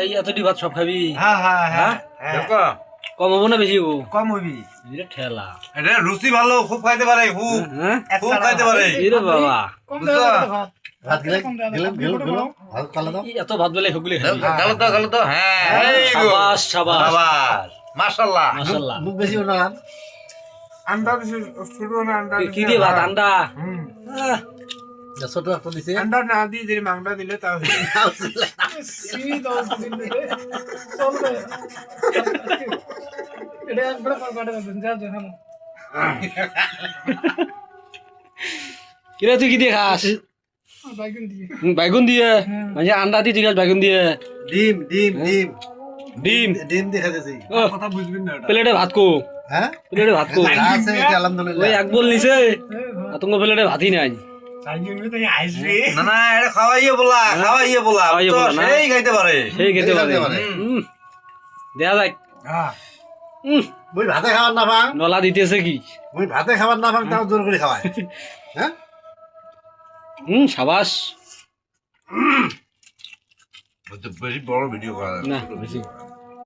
এই এতটি ভাত সব খাবি? কম হবো না বেশি হবো? কম হবি। ঠেলা এটা রুচি ভালো, খুব খাইতে পারে, খুব খাইতে পারে। বাবা এত ভাত বলে সবগুলি খাবি? গালো তো, গালো তো। হ্যাঁ, সাবাস সাবাস সাবাস, মাশাআল্লাহ। মাশাআল্লাহ। মুখ বেশি না আন্ডা দিছে, ছোট না আন্ডা কি দিয়ে ভাত? আন্ডা? ছোট একটা দিছে আন্ডা না দিয়ে যদি মাংটা দিলে তাও কিরে তুই কি দিয়ে খাস? বাইগুন দিয়ে? মানে আন্ডা দিয়ে তুই খাস বাইগুন দিয়ে? ডিম ডিম ডিম ডিম ডিম দেখা যাচ্ছে কথা বুঝবি না। প্লেটে ভাত কো? হ্যাঁ প্লেটে ভাত কো? আছে আলহামদুলিল্লাহ ওই এক বল নিছে আতঙ্ক প্লেটে ভাতই নাই। না না, এটা খাওয়াইয়ে বলা, খাওয়াইয়ে বলা, খাওয়াইয়ে তো বলা না? সেই খাইতে পারে। সেই খেতে পারে। পারে। দেয়া যাক। মুই ভাতে খাবার না পাং নলা দিতেছে কি? মুই ভাতে খাবার না পাং তাও জোর করে খাওয়ায় হ্যাঁ সাবাস। বেশি বড় ভিডিও করা না বেশি